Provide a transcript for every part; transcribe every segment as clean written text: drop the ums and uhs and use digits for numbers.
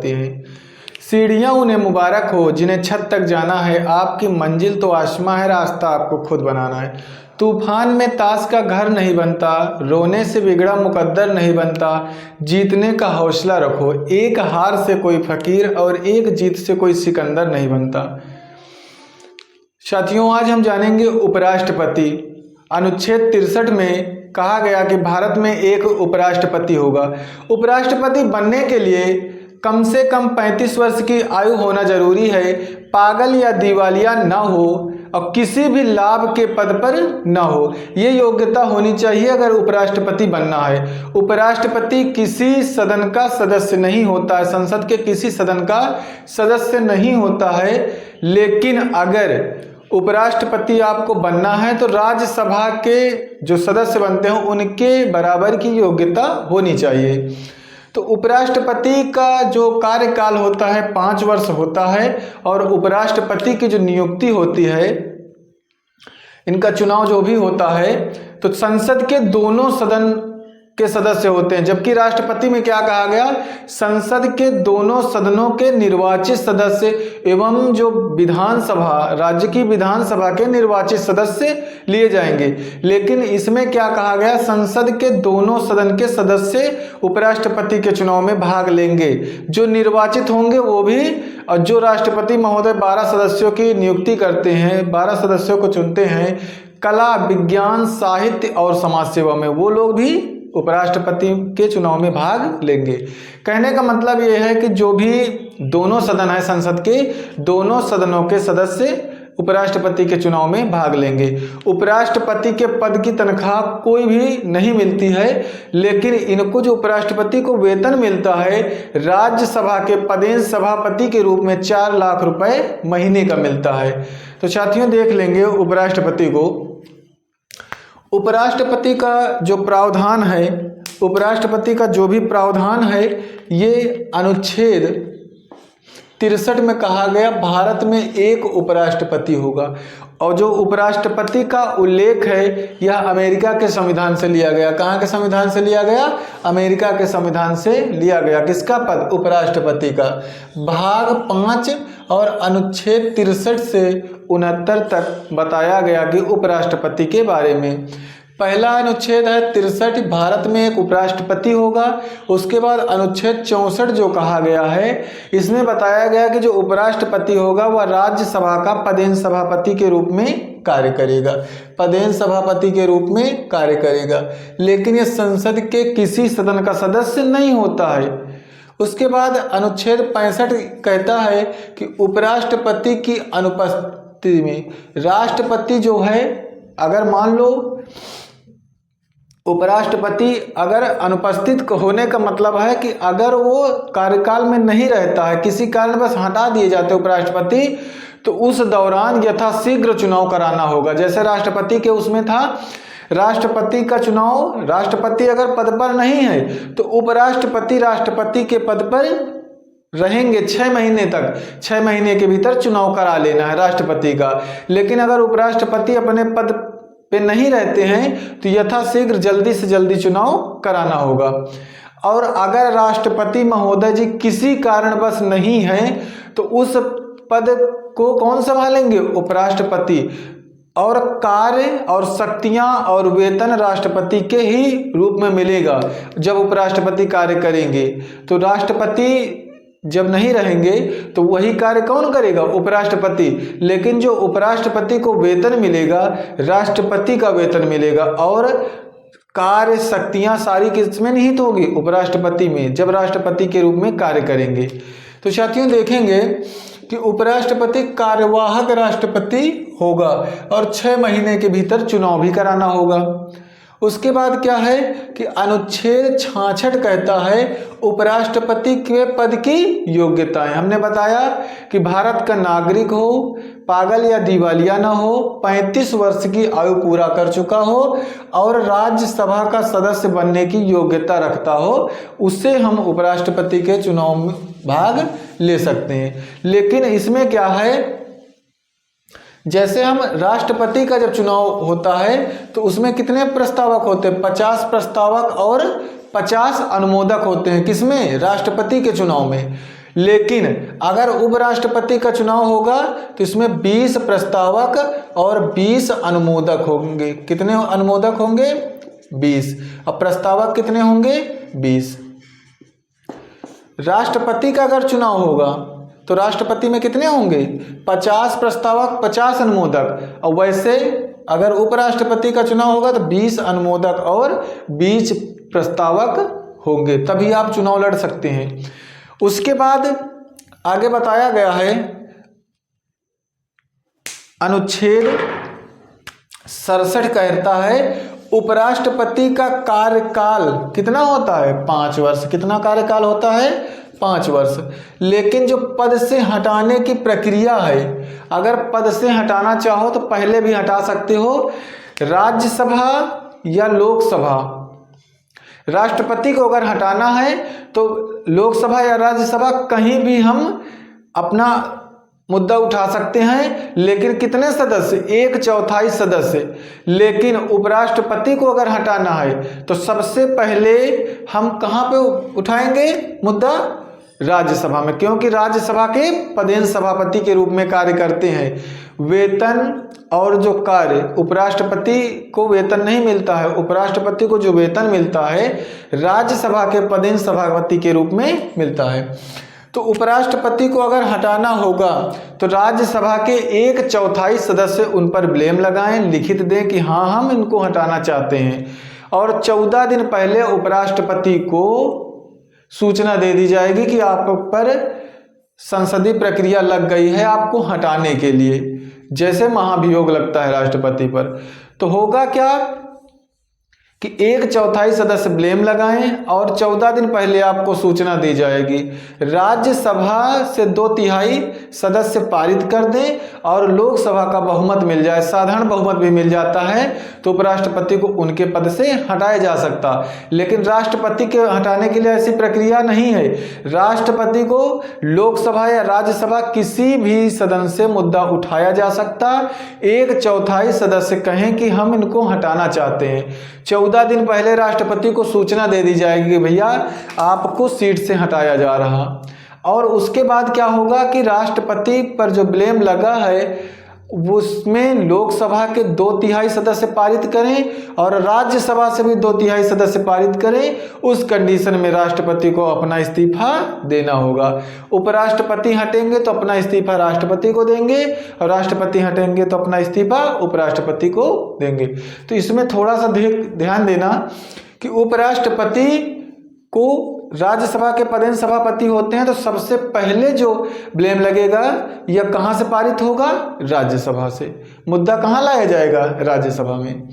होती हैं। सीढ़ियाँ उन्हें मुबारक हो जिन्हें छत तक जाना है, आपकी मंजिल तो आसमां है, रास्ता आपको खुद बनाना है। तूफान में ताश का घर नहीं बनता, रोने से बिगड़ा मुकद्दर नहीं बनता, जीतने का हौसला रखो, एक हार से कोई फकीर और एक जीत से कोई सिकंदर नहीं बनता। साथियों, आज हम जानेंगे उपराष्ट्रपति। अनुच्छेद 63 में कहा गया कि भारत में एक उपराष्ट्रपति होगा। उपराष्ट्रपति बनने के लिए कम से कम 35 वर्ष की आयु होना जरूरी है, पागल या दिवालिया न हो और किसी भी लाभ के पद पर न हो, ये योग्यता होनी चाहिए अगर उपराष्ट्रपति बनना है। उपराष्ट्रपति किसी सदन का सदस्य नहीं होता है, संसद के किसी सदन का सदस्य नहीं होता है, लेकिन अगर उपराष्ट्रपति आपको बनना है तो राज्यसभा के जो सदस्य बनते हैं उनके बराबर की योग्यता होनी चाहिए। तो उपराष्ट्रपति का जो कार्यकाल होता है 5 वर्ष होता है और उपराष्ट्रपति की जो नियुक्ति होती है, इनका चुनाव जो भी होता है तो संसद के दोनों सदन के सदस्य होते हैं, जबकि राष्ट्रपति में क्या कहा गया, संसद के दोनों सदनों के निर्वाचित सदस्य एवं जो विधानसभा, राज्य की विधानसभा के निर्वाचित सदस्य लिए जाएंगे। लेकिन इसमें क्या कहा गया, संसद के दोनों सदन के सदस्य उपराष्ट्रपति के चुनाव में भाग लेंगे, जो निर्वाचित होंगे वो भी, और जो राष्ट्रपति महोदय 12 सदस्यों की नियुक्ति करते हैं, 12 सदस्यों को चुनते हैं कला, विज्ञान, साहित्य और समाज सेवा में, वो लोग भी उपराष्ट्रपति के चुनाव में भाग लेंगे। कहने का मतलब ये है कि जो भी दोनों सदन है, संसद के दोनों सदनों के सदस्य उपराष्ट्रपति के चुनाव में भाग लेंगे। उपराष्ट्रपति के पद की तनख्वाह कोई भी नहीं मिलती है, लेकिन इनको जो उपराष्ट्रपति को वेतन मिलता है राज्यसभा के पदेन सभापति के रूप में 4 लाख रुपए महीने का मिलता है। तो साथियों, देख लेंगे उपराष्ट्रपति को। उपराष्ट्रपति का जो प्रावधान है, उपराष्ट्रपति का जो भी प्रावधान है, ये अनुच्छेद 63 में कहा गया भारत में एक उपराष्ट्रपति होगा। और जो उपराष्ट्रपति का उल्लेख है यह अमेरिका के संविधान से लिया गया। कहाँ के संविधान से लिया गया? अमेरिका के संविधान से लिया गया। किसका पद? उपराष्ट्रपति का। भाग 5 और अनुच्छेद 63 से 69 तक बताया गया कि उपराष्ट्रपति के बारे में। पहला अनुच्छेद है 63, भारत में एक उपराष्ट्रपति होगा। उसके बाद अनुच्छेद 64 जो कहा गया है, इसमें बताया गया कि जो उपराष्ट्रपति होगा वह राज्यसभा का पदेन सभापति के रूप में कार्य करेगा, पदेन सभापति के रूप में कार्य करेगा, लेकिन ये संसद के किसी सदन का सदस्य नहीं होता है। उसके बाद अनुच्छेद 65 कहता है कि उपराष्ट्रपति की अनुपस्थिति में राष्ट्रपति जो है, अगर मान लो उपराष्ट्रपति अगर अनुपस्थित होने का मतलब है कि अगर वो कार्यकाल में नहीं रहता है, किसी कारणवश हटा दिए जाते उपराष्ट्रपति, तो उस दौरान यथाशीघ्र चुनाव कराना होगा। जैसे राष्ट्रपति के उसमें था, राष्ट्रपति का चुनाव, राष्ट्रपति अगर पद पर नहीं है तो उपराष्ट्रपति राष्ट्रपति के पद पर रहेंगे 6 महीने तक, 6 महीने के भीतर चुनाव करा लेना है राष्ट्रपति का। लेकिन अगर उपराष्ट्रपति अपने पद पे नहीं रहते हैं तो यथाशीघ्र जल्दी से जल्दी चुनाव कराना होगा। और अगर राष्ट्रपति महोदय जी किसी कारणवश नहीं है तो उस पद को कौन संभालेंगे? उपराष्ट्रपति। और कार्य और शक्तियां और वेतन राष्ट्रपति के ही रूप में मिलेगा जब उपराष्ट्रपति कार्य करेंगे। तो राष्ट्रपति जब नहीं रहेंगे तो वही कार्य कौन करेगा? उपराष्ट्रपति। लेकिन जो उपराष्ट्रपति को वेतन मिलेगा, राष्ट्रपति का वेतन मिलेगा, और कार्य शक्तियां सारी किसमें निहित होगी? उपराष्ट्रपति में, जब राष्ट्रपति के रूप में कार्य करेंगे। तो साथियों, देखेंगे कि उपराष्ट्रपति कार्यवाहक राष्ट्रपति होगा और 6 महीने के भीतर चुनाव भी कराना होगा। उसके बाद क्या है कि अनुच्छेद 66 कहता है उपराष्ट्रपति के पद की योग्यताएं। हमने बताया कि भारत का नागरिक हो, पागल या दिवालिया ना हो, 35 वर्ष की आयु पूरा कर चुका हो और राज्यसभा का सदस्य बनने की योग्यता रखता हो, उससे हम उपराष्ट्रपति के चुनाव में भाग ले सकते हैं। लेकिन इसमें क्या है, जैसे हम राष्ट्रपति का जब चुनाव होता है तो उसमें कितने प्रस्तावक होते हैं? 50 प्रस्तावक और 50 अनुमोदक होते हैं। किसमें? राष्ट्रपति के चुनाव में। लेकिन अगर उपराष्ट्रपति का चुनाव होगा तो इसमें 20 प्रस्तावक और 20 अनुमोदक होंगे। कितने अनुमोदक होंगे? 20। अब प्रस्तावक कितने होंगे? 20। राष्ट्रपति का अगर चुनाव होगा तो राष्ट्रपति में कितने होंगे? 50 प्रस्तावक, 50 अनुमोदक। और वैसे अगर उपराष्ट्रपति का चुनाव होगा तो 20 अनुमोदक और 20 प्रस्तावक होंगे, तभी आप चुनाव लड़ सकते हैं। उसके बाद आगे बताया गया है अनुच्छेद 67 कहता है उपराष्ट्रपति का कार्यकाल कितना होता है? 5 वर्ष। कितना कार्यकाल होता है? 5 वर्ष। लेकिन जो पद से हटाने की प्रक्रिया है, अगर पद से हटाना चाहो तो पहले भी हटा सकते हो, राज्यसभा या लोकसभा। राष्ट्रपति को अगर हटाना है तो लोकसभा या राज्यसभा कहीं भी हम अपना मुद्दा उठा सकते हैं, लेकिन कितने सदस्य? 1/4 सदस्य। लेकिन उपराष्ट्रपति को अगर हटाना है तो सबसे पहले हम कहाँ पे उठाएंगे मुद्दा? राज्यसभा में, क्योंकि राज्यसभा के पदेन सभापति के रूप में कार्य करते हैं। वेतन और जो कार्य, उपराष्ट्रपति को वेतन नहीं मिलता है, उपराष्ट्रपति को जो वेतन मिलता है राज्यसभा के पदेन सभापति के रूप में मिलता है। तो उपराष्ट्रपति को अगर हटाना होगा तो राज्यसभा के 1/4 सदस्य उन पर ब्लेम लगाएं, लिखित दें कि हाँ हम इनको हटाना चाहते हैं, और 14 दिन पहले उपराष्ट्रपति को सूचना दे दी जाएगी कि आप पर संसदीय प्रक्रिया लग गई है आपको हटाने के लिए, जैसे महाभियोग लगता है राष्ट्रपति पर। तो होगा क्या कि 1/4 सदस्य ब्लेम लगाएं और 14 दिन पहले आपको सूचना दी जाएगी। राज्यसभा से 2/3 सदस्य पारित कर दें और लोकसभा का बहुमत मिल जाए, साधारण बहुमत भी मिल जाता है, तो उपराष्ट्रपति को उनके पद से हटाया जा सकता। लेकिन राष्ट्रपति के हटाने के लिए ऐसी प्रक्रिया नहीं है। राष्ट्रपति को लोकसभा या राज्यसभा किसी भी सदन से मुद्दा उठाया जा सकता। 1/4 सदस्य कहें कि हम इनको हटाना चाहते हैं, 14 दिन पहले राष्ट्रपति को सूचना दे दी जाएगी कि भैया आपको सीट से हटाया जा रहा। और उसके बाद क्या होगा कि राष्ट्रपति पर जो ब्लेम लगा है उसमें लोकसभा के 2/3 सदस्य पारित करें और राज्यसभा से भी 2/3 सदस्य पारित करें। उस कंडीशन में राष्ट्रपति को अपना इस्तीफा देना होगा। उपराष्ट्रपति हटेंगे तो अपना इस्तीफा राष्ट्रपति को देंगे और राष्ट्रपति हटेंगे तो अपना इस्तीफा उपराष्ट्रपति को देंगे। तो इसमें थोड़ा सा ध्यान देना कि उपराष्ट्रपति को राज्यसभा के पदेन सभापति होते हैं, तो सबसे पहले जो ब्लेम लगेगा यह कहां से पारित होगा? राज्यसभा से। मुद्दा कहां लाया जाएगा? राज्यसभा में।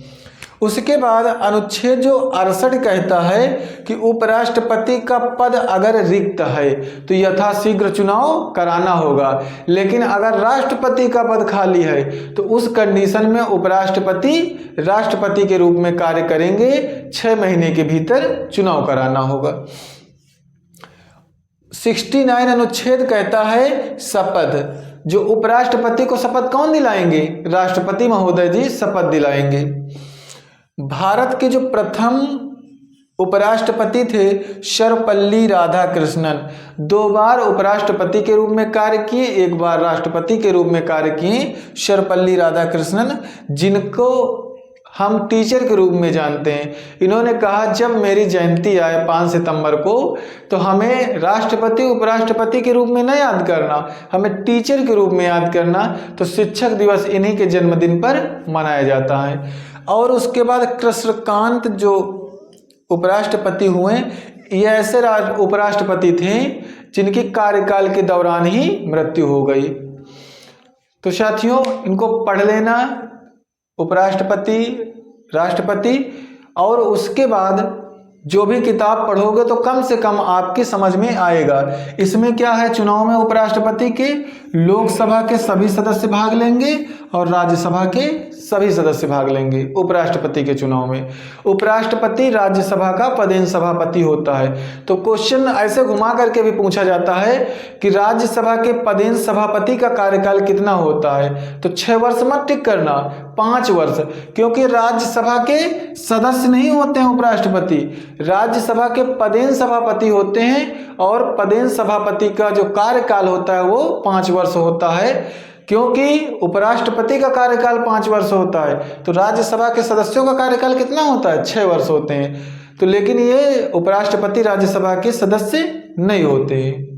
उसके बाद अनुच्छेद जो 68 कहता है कि उपराष्ट्रपति का पद अगर रिक्त है तो यथाशीघ्र चुनाव कराना होगा। लेकिन अगर राष्ट्रपति का पद खाली है तो उस कंडीशन में उपराष्ट्रपति राष्ट्रपति के रूप में कार्य करेंगे, 6 महीने के भीतर चुनाव कराना होगा। 69 अनुच्छेद कहता है शपथ। जो उपराष्ट्रपति को शपथ कौन दिलाएंगे? राष्ट्रपति महोदय जी शपथ दिलाएंगे। भारत के जो प्रथम उपराष्ट्रपति थे सर्वपल्ली राधाकृष्णन, 2 बार उपराष्ट्रपति के रूप में कार्य किए, 1 बार राष्ट्रपति के रूप में कार्य किए। सर्वपल्ली राधाकृष्णन, जिनको हम टीचर के रूप में जानते हैं, इन्होंने कहा जब मेरी जयंती आए 5 सितंबर को तो हमें राष्ट्रपति उपराष्ट्रपति के रूप में न याद करना, हमें टीचर के रूप में याद करना। तो शिक्षक दिवस इन्हीं के जन्मदिन पर मनाया जाता है। और उसके बाद कृष्णकांत जो उपराष्ट्रपति हुए, ये ऐसे उपराष्ट्रपति थे जिनकी कार्यकाल के दौरान ही मृत्यु हो गई। तो साथियों इनको पढ़ लेना, उपराष्ट्रपति, राष्ट्रपति, और उसके बाद जो भी किताब पढ़ोगे तो कम से कम आपकी समझ में आएगा। इसमें क्या है, चुनाव में उपराष्ट्रपति के लोकसभा के सभी सदस्य भाग लेंगे और राज्यसभा के सभी सदस्य भाग लेंगे उपराष्ट्रपति के चुनाव में। उपराष्ट्रपति राज्यसभा का पदेन सभापति होता है। तो क्वेश्चन ऐसे घुमा करके भी पूछा जाता है कि राज्यसभा के पदेन सभापति का कार्यकाल कितना होता है, तो 6 वर्ष मत टिक करना, 5 वर्ष, क्योंकि राज्यसभा के सदस्य नहीं होते हैं उपराष्ट्रपति, राज्यसभा के पदेन सभापति होते हैं, और पदेन सभापति का जो कार्यकाल होता है वो 5 वर्ष होता है। क्योंकि उपराष्ट्रपति का कार्यकाल 5 वर्ष होता है, तो राज्यसभा के सदस्यों का कार्यकाल कितना होता है, 6 वर्ष होते हैं। तो लेकिन ये उपराष्ट्रपति राज्यसभा के सदस्य नहीं होते।